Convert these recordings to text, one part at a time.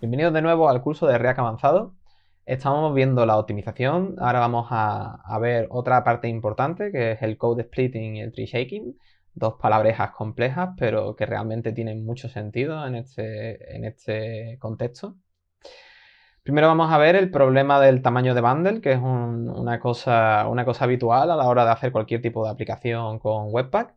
Bienvenidos de nuevo al curso de React Avanzado. Estamos viendo la optimización. Ahora vamos a ver otra parte importante que es el code splitting y el tree shaking. Dos palabrejas complejas, pero que realmente tienen mucho sentido en este contexto. Primero vamos a ver el problema del tamaño de bundle, que es una cosa habitual a la hora de hacer cualquier tipo de aplicación con Webpack.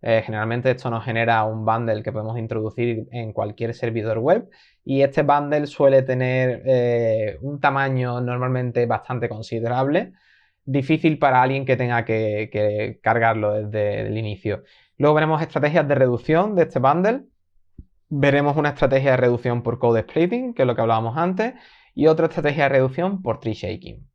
Generalmente esto nos genera un bundle que podemos introducir en cualquier servidor web y este bundle suele tener un tamaño normalmente bastante considerable, difícil para alguien que tenga que cargarlo desde el inicio. Luego veremos estrategias de reducción de este bundle. Veremos una estrategia de reducción por code splitting, que es lo que hablábamos antes, y otra estrategia de reducción por tree shaking.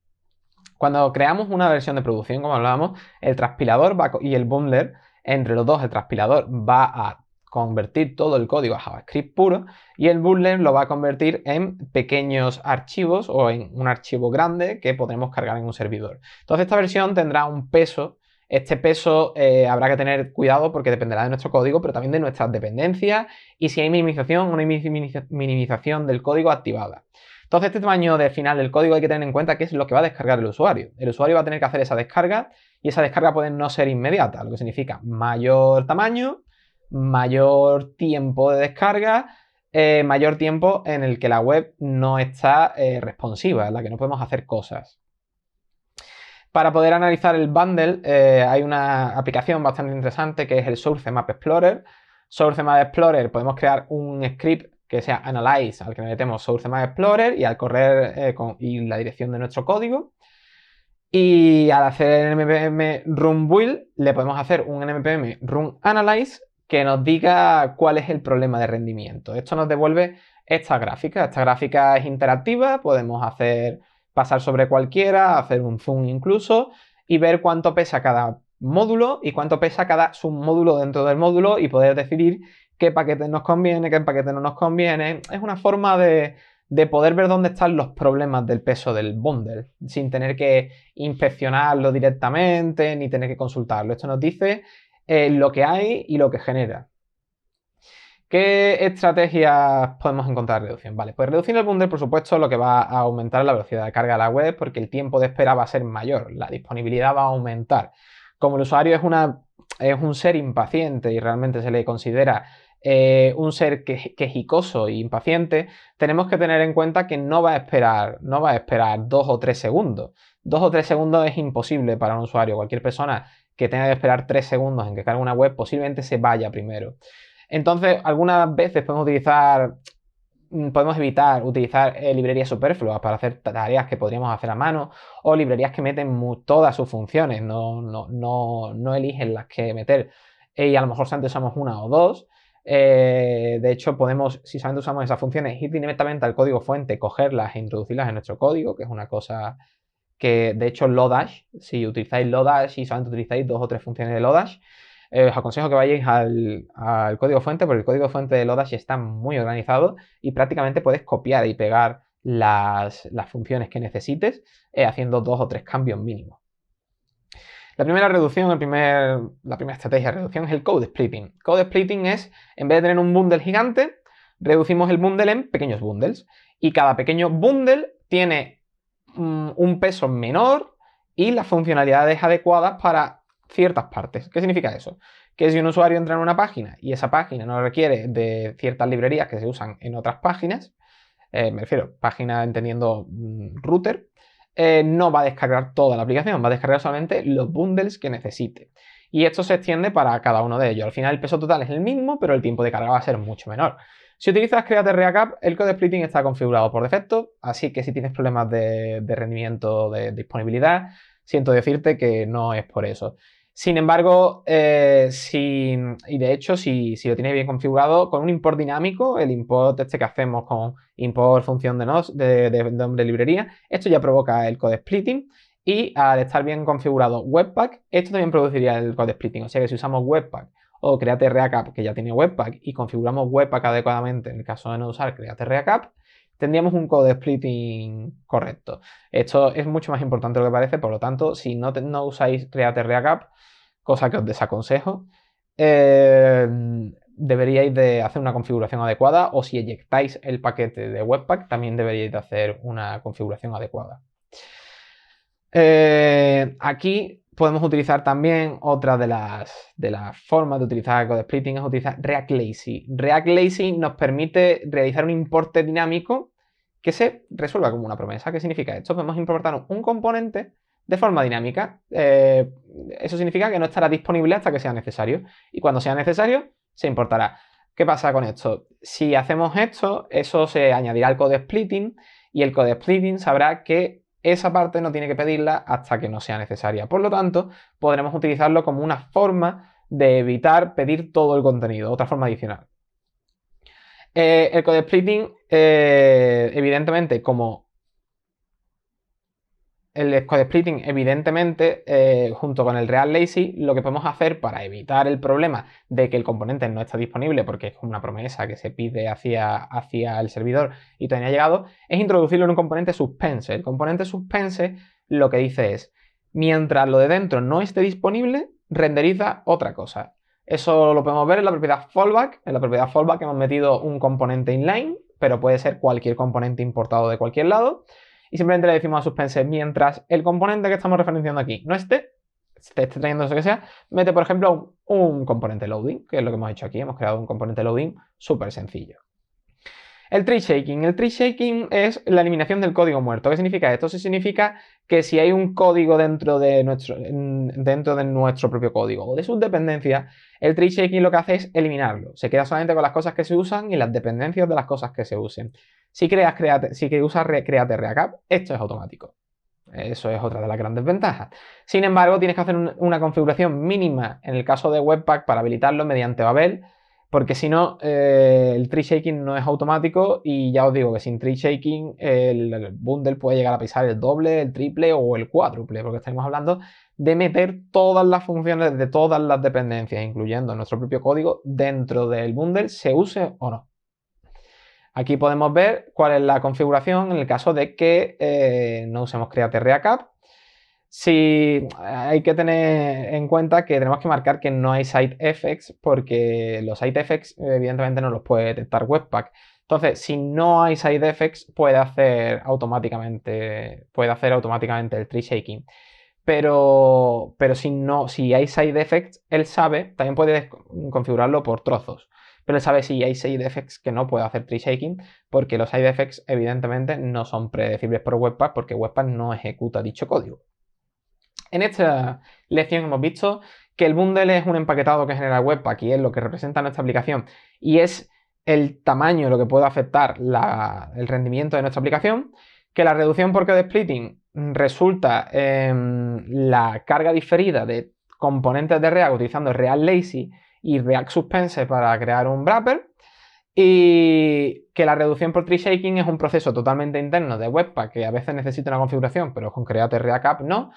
Cuando creamos una versión de producción, como hablábamos, el transpilador y el bundler, entre los dos, el transpilador va a convertir todo el código a JavaScript puro y el bundler lo va a convertir en pequeños archivos o en un archivo grande que podremos cargar en un servidor. Entonces esta versión tendrá un peso. Este peso habrá que tener cuidado porque dependerá de nuestro código, pero también de nuestras dependencias y si hay minimización o no hay minimización del código activada. Entonces, este tamaño de final del código hay que tener en cuenta que es lo que va a descargar el usuario. El usuario va a tener que hacer esa descarga y esa descarga puede no ser inmediata, lo que significa mayor tamaño, mayor tiempo de descarga, mayor tiempo en el que la web no está responsiva, en la que no podemos hacer cosas. Para poder analizar el bundle hay una aplicación bastante interesante que es el Source Map Explorer. Source Map Explorer podemos crear un script que sea analyze al que le metemos Source Map Explorer y al correr y la dirección de nuestro código. Y al hacer el npm run build le podemos hacer un npm run analyze que nos diga cuál es el problema de rendimiento. Esto nos devuelve esta gráfica. Esta gráfica es interactiva, podemos pasar sobre cualquiera, hacer un zoom incluso y ver cuánto pesa cada módulo y cuánto pesa cada submódulo dentro del módulo y poder decidir qué paquete nos conviene, qué paquete no nos conviene. Es una forma de poder ver dónde están los problemas del peso del bundle, sin tener que inspeccionarlo directamente ni tener que consultarlo. Esto nos dice lo que hay y lo que genera. ¿Qué estrategias podemos encontrar de reducción? Vale, pues reducir el bundle, por supuesto, lo que va a aumentar la velocidad de carga de la web porque el tiempo de espera va a ser mayor, la disponibilidad va a aumentar. Como el usuario es un ser impaciente y realmente se le considera un ser quejicoso e impaciente, tenemos que tener en cuenta que no va a esperar 2 o 3 segundos. 2 o 3 segundos es imposible para un usuario. Cualquier persona que tenga que esperar 3 segundos en que cargue una web posiblemente se vaya primero. Entonces, algunas veces podemos evitar utilizar librerías superfluas para hacer tareas que podríamos hacer a mano o librerías que meten todas sus funciones, no eligen las que meter y a lo mejor solamente usamos una o dos. De hecho, podemos, si solamente usamos esas funciones, ir directamente al código fuente, cogerlas e introducirlas en nuestro código, que es una cosa que, de hecho, Lodash, si utilizáis Lodash y solamente utilizáis 2 o 3 funciones de Lodash, os aconsejo que vayáis al código fuente, porque el código fuente de Lodash está muy organizado y prácticamente puedes copiar y pegar las funciones que necesites haciendo 2 o 3 cambios mínimos. La primera reducción, la primera estrategia de reducción es el code splitting. Code splitting es, en vez de tener un bundle gigante, reducimos el bundle en pequeños bundles. Y cada pequeño bundle tiene un peso menor y las funcionalidades adecuadas para ciertas partes. ¿Qué significa eso? Que si un usuario entra en una página y esa página no requiere de ciertas librerías que se usan en otras páginas, me refiero, página entendiendo router, no va a descargar toda la aplicación, va a descargar solamente los bundles que necesite. Y esto se extiende para cada uno de ellos. Al final el peso total es el mismo, pero el tiempo de carga va a ser mucho menor. Si utilizas Create React App, el code splitting está configurado por defecto, así que si tienes problemas de rendimiento, de disponibilidad, siento decirte que no es por eso. Sin embargo, y de hecho, si lo tienes bien configurado, con un import dinámico, el import este que hacemos con import función de nombre librería, esto ya provoca el code splitting. Y al estar bien configurado Webpack, esto también produciría el code splitting. O sea que si usamos Webpack o Create React App, que ya tiene Webpack, y configuramos Webpack adecuadamente en el caso de no usar Create React App, tendríamos un code splitting correcto. Esto es mucho más importante de lo que parece, por lo tanto, si no usáis Create React App, cosa que os desaconsejo, deberíais de hacer una configuración adecuada, o si eyectáis el paquete de Webpack también deberíais de hacer una configuración adecuada. Aquí podemos utilizar también otra de las formas de utilizar code splitting, es utilizar React Lazy. React Lazy nos permite realizar un importe dinámico que se resuelva como una promesa. ¿Qué significa esto? Podemos importar un componente de forma dinámica. Eso significa que no estará disponible hasta que sea necesario. Y cuando sea necesario, se importará. ¿Qué pasa con esto? Si hacemos esto, eso se añadirá al code splitting y el code splitting sabrá que esa parte no tiene que pedirla hasta que no sea necesaria. Por lo tanto, podremos utilizarlo como una forma de evitar pedir todo el contenido, otra forma adicional. El code splitting, evidentemente, junto con el React Lazy, lo que podemos hacer para evitar el problema de que el componente no está disponible porque es una promesa que se pide hacia el servidor y todavía no ha llegado, es introducirlo en un componente suspense. El componente suspense lo que dice es, mientras lo de dentro no esté disponible, renderiza otra cosa. Eso lo podemos ver en la propiedad fallback. En la propiedad fallback hemos metido un componente inline, pero puede ser cualquier componente importado de cualquier lado. Y simplemente le decimos a suspense, mientras el componente que estamos referenciando aquí no esté trayendo eso que sea, mete, por ejemplo, un componente loading, que es lo que hemos hecho aquí. Hemos creado un componente loading súper sencillo. El tree shaking. El tree shaking es la eliminación del código muerto. ¿Qué significa esto? Eso significa que si hay un código dentro de nuestro propio código o de sus dependencias, el tree shaking lo que hace es eliminarlo. Se queda solamente con las cosas que se usan y las dependencias de las cosas que se usen. Si usas Create React App, esto es automático. Eso es otra de las grandes ventajas. Sin embargo, tienes que hacer una configuración mínima en el caso de Webpack para habilitarlo mediante Babel, porque si no, el tree shaking no es automático y ya os digo que sin tree shaking el bundle puede llegar a pisar el doble, el triple o el cuádruple, porque estaremos hablando de meter todas las funciones de todas las dependencias, incluyendo nuestro propio código, dentro del bundle, se use o no. Aquí podemos ver cuál es la configuración en el caso de que no usemos Create React App. Sí, hay que tener en cuenta que tenemos que marcar que no hay side effects, porque los side effects evidentemente no los puede detectar Webpack. Entonces, si no hay side effects, puede hacer automáticamente el tree shaking. Pero si hay side effects, él sabe, también puede configurarlo por trozos. Pero él sabe si hay side effects que no puede hacer tree shaking, porque los side effects evidentemente no son predecibles por Webpack, porque Webpack no ejecuta dicho código. En esta lección hemos visto que el bundle es un empaquetado que genera Webpack y es lo que representa nuestra aplicación y es el tamaño lo que puede afectar el rendimiento de nuestra aplicación, que la reducción por code splitting resulta en la carga diferida de componentes de React utilizando React Lazy y React Suspense para crear un wrapper, y que la reducción por tree shaking es un proceso totalmente interno de Webpack que a veces necesita una configuración, pero con Create React App no,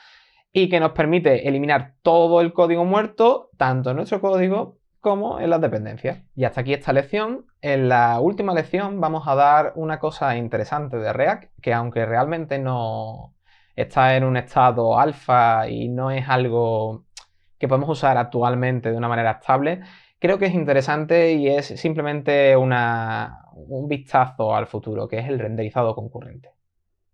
y que nos permite eliminar todo el código muerto, tanto en nuestro código como en las dependencias. Y hasta aquí esta lección. En la última lección vamos a dar una cosa interesante de React, que aunque realmente no está en un estado alfa y no es algo que podemos usar actualmente de una manera estable, creo que es interesante y es simplemente un vistazo al futuro, que es el renderizado concurrente.